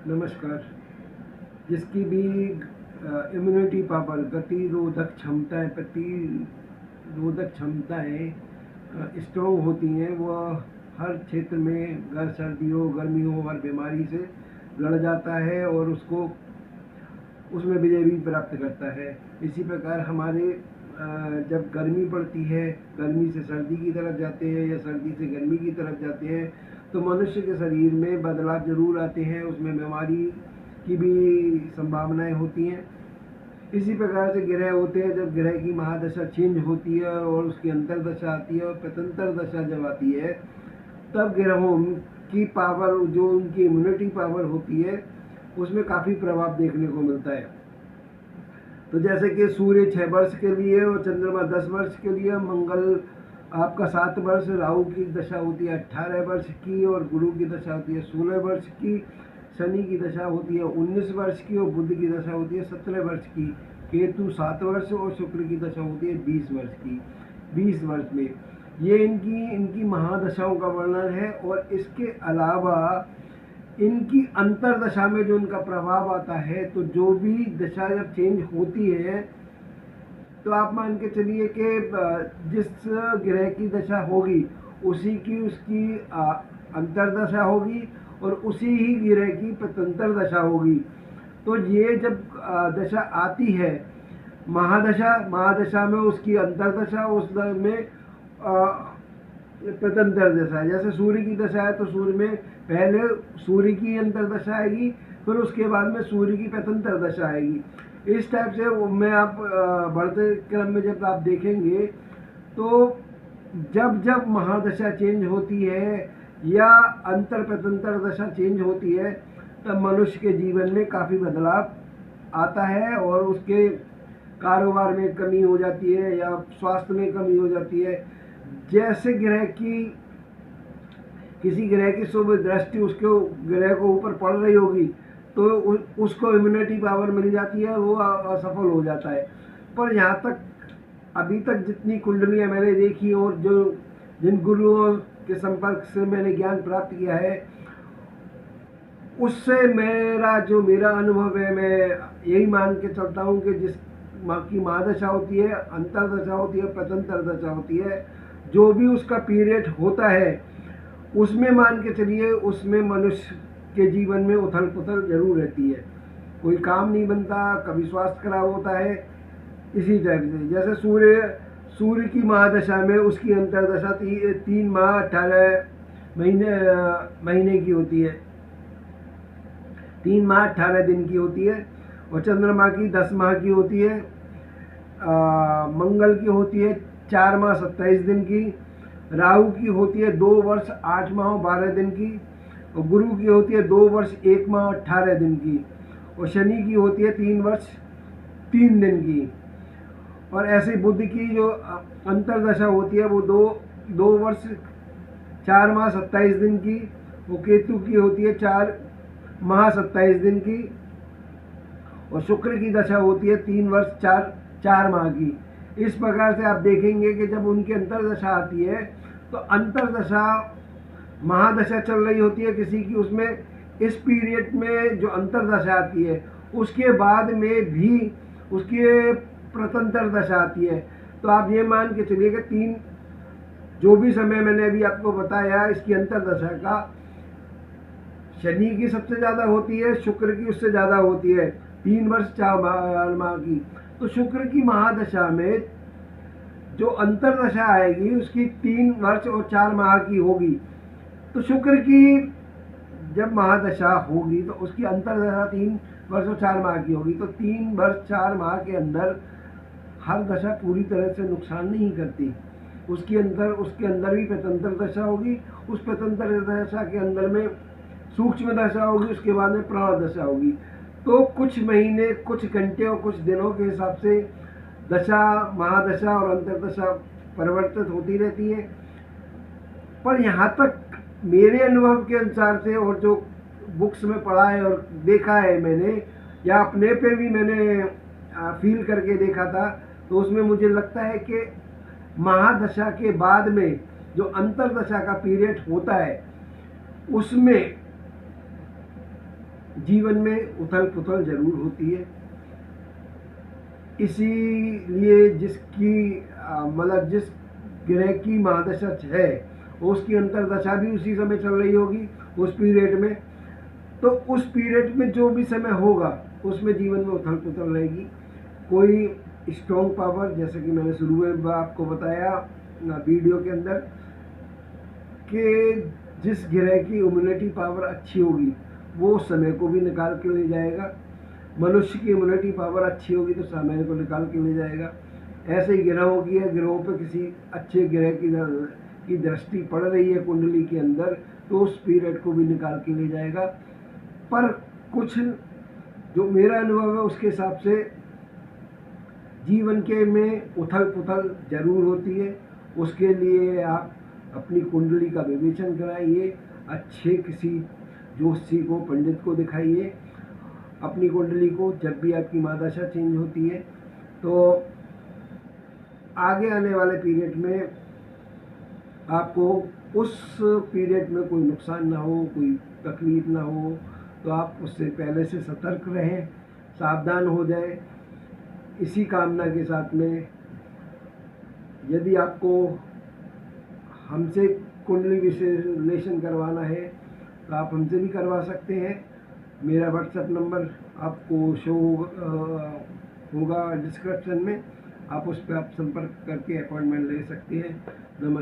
नमस्कार। जिसकी भी इम्यूनिटी पावर, प्रतिरोधक क्षमताएं स्ट्रॉन्ग होती हैं, वह हर क्षेत्र में, अगर सर्दी हो गर्मी हो, हर बीमारी से लड़ जाता है और उसको उसमें विजय भी प्राप्त करता है। इसी प्रकार हमारे जब गर्मी पड़ती है, गर्मी से सर्दी की तरफ जाते हैं या सर्दी से गर्मी की तरफ जाते हैं, तो मनुष्य के शरीर में बदलाव जरूर आते हैं, उसमें बीमारी की भी संभावनाएं होती हैं। इसी प्रकार से ग्रह होते हैं, जब ग्रह की महादशा चेंज होती है और उसकी अंतर्दशा आती है और प्रत्यंतर दशा जब आती है, तब ग्रहों की पावर, जो उनकी इम्यूनिटी पावर होती है, उसमें काफ़ी प्रभाव देखने को मिलता है। तो जैसे कि सूर्य 6 वर्ष के लिए और चंद्रमा 10 वर्ष के लिए, मंगल आपका 7 वर्ष, राहु की दशा होती है 18 वर्ष की और गुरु की दशा होती है 16 वर्ष की, शनि की दशा होती है 19 वर्ष की और बुध की दशा होती है 17 वर्ष की, केतु 7 वर्ष और शुक्र की दशा होती है 20 वर्ष की। 20 वर्ष में ये इनकी महादशाओं का वर्णन है। और इसके अलावा इनकी अंतरदशा में जो इनका प्रभाव आता है, तो जो भी दशा जब चेंज होती है, तो आप मान के चलिए कि जिस ग्रह की दशा होगी उसी की उसकी अंतरदशा होगी और उसी ही ग्रह की प्रत्यंतर दशा होगी। तो ये जब दशा आती है, महादशा में उसकी अंतरदशा, उस में प्रत्यंतर दशा। जैसे सूर्य की दशा है तो सूर्य में पहले सूर्य की अंतरदशा आएगी, फिर उसके बाद में सूर्य की प्रत्यंतर दशा आएगी। इस टाइप से में आप बढ़ते क्रम में जब आप देखेंगे, तो जब जब महादशा चेंज होती है या अंतर प्रत्यंतर दशा चेंज होती है, तब मनुष्य के जीवन में काफ़ी बदलाव आता है और उसके कारोबार में कमी हो जाती है या स्वास्थ्य में कमी हो जाती है। जैसे किसी ग्रह की शुभ दृष्टि उसके ग्रह को ऊपर पड़ रही होगी, तो उसको इम्यूनिटी पावर मिल जाती है, वो असफल हो जाता है। पर यहाँ तक अभी तक जितनी कुंडलियाँ मैंने देखी और जिन गुरुओं के संपर्क से मैंने ज्ञान प्राप्त किया है, उससे मेरा अनुभव है, मैं यही मान के चलता हूँ कि जिस की महादशा होती है, अंतरदशा होती है, प्रत्यंतर दशा होती है, जो भी उसका पीरियड होता है, उसमें मान के चलिए उसमें मनुष्य के जीवन में उथल पुथल जरूर रहती है। कोई काम नहीं बनता, कभी स्वास्थ्य खराब होता है। इसी टाइप से जैसे सूर्य की महादशा में उसकी अंतरदशा 3 माह 18 महीने की होती है, 3 माह 18 दिन की होती है। और चंद्रमा की 10 माह की होती है। मंगल की होती है 4 माह 27 दिन की। राहु की होती है 2 वर्ष 8 माह 12 दिन की। और गुरु की होती है 2 वर्ष 1 माह 18 दिन की। और शनि की होती है 3 वर्ष 3 दिन की। और ऐसे बुध की जो अंतरदशा होती है वो 2 वर्ष 4 माह 27 दिन की। वो केतु की होती है 4 माह 27 दिन की। और शुक्र की दशा होती है 3 वर्ष 4 माह की। इस प्रकार से आप देखेंगे कि जब उनकी अंतरदशा आती है, तो अंतरदशा महादशा चल रही होती है किसी की, उसमें इस पीरियड में जो अंतरदशा आती है, उसके बाद में भी उसकी प्रत्यंतर दशा आती है। तो आप ये मान के चलिए कि 3 जो भी समय मैंने अभी आपको बताया इसकी अंतरदशा का, शनि की सबसे ज़्यादा होती है, शुक्र की उससे ज़्यादा होती है 3 वर्ष 4 माह की। तो शुक्र की महादशा में जो अंतरदशा आएगी उसकी 3 वर्ष और 4 माह की होगी। तो शुक्र की जब महादशा होगी तो उसकी अंतरदशा 3 वर्ष और 4 माह की होगी। तो 3 वर्ष 4 माह के अंदर हर दशा पूरी तरह से नुकसान नहीं करती। उसके अंदर भी प्रत्यंतर दशा होगी। उस प्रत्यंतर दशा के अंदर में सूक्ष्म दशा होगी, उसके बाद में प्राण दशा होगी। तो कुछ महीने, कुछ घंटे और कुछ दिनों के हिसाब से दशा, महादशा और अंतरदशा परिवर्तित होती रहती है। पर यहाँ तक मेरे अनुभव के अनुसार से, और जो बुक्स में पढ़ा है और देखा है मैंने, या अपने पे भी मैंने फील करके देखा था, तो उसमें मुझे लगता है कि महादशा के बाद में जो अंतरदशा का पीरियड होता है, उसमें जीवन में उथल पुथल जरूर होती है। इसीलिए मतलब जिस ग्रह की महादशा है उसकी अंतरदशा भी उसी समय चल रही होगी उस पीरियड में, तो उस पीरियड में जो भी समय होगा उसमें जीवन में उथल पुथल रहेगी। कोई स्ट्रॉन्ग पावर, जैसे कि मैंने शुरू में आपको बताया वीडियो के अंदर, कि जिस ग्रह की इम्यूनिटी पावर अच्छी होगी वो समय को भी निकाल के ले जाएगा। मनुष्य की इम्यूनिटी पावर अच्छी होगी तो समय को निकाल के ले जाएगा। ऐसे ही ग्रहों की है, ग्रहों पे किसी अच्छे ग्रह की दृष्टि पड़ रही है कुंडली के अंदर तो उस पीरियड को भी निकाल के ले जाएगा। पर कुछ जो मेरा अनुभव है उसके हिसाब से जीवन के में उथल पुथल जरूर होती है। उसके लिए आप अपनी कुंडली का विवेचन कराइए, अच्छे किसी ज्योतिषी को, पंडित को दिखाइए अपनी कुंडली को। जब भी आपकी महादशा चेंज होती है तो आगे आने वाले पीरियड में आपको उस पीरियड में कोई नुकसान ना हो, कोई तकलीफ ना हो, तो आप उससे पहले से सतर्क रहें, सावधान हो जाए। इसी कामना के साथ में यदि आपको हमसे कुंडली विश्लेषण करवाना है तो आप हमसे भी करवा सकते हैं। मेरा व्हाट्सएप नंबर आपको शो होगा डिस्क्रिप्शन में, आप उस पर आप संपर्क करके अपॉइंटमेंट ले सकते हैं। नमस्कार।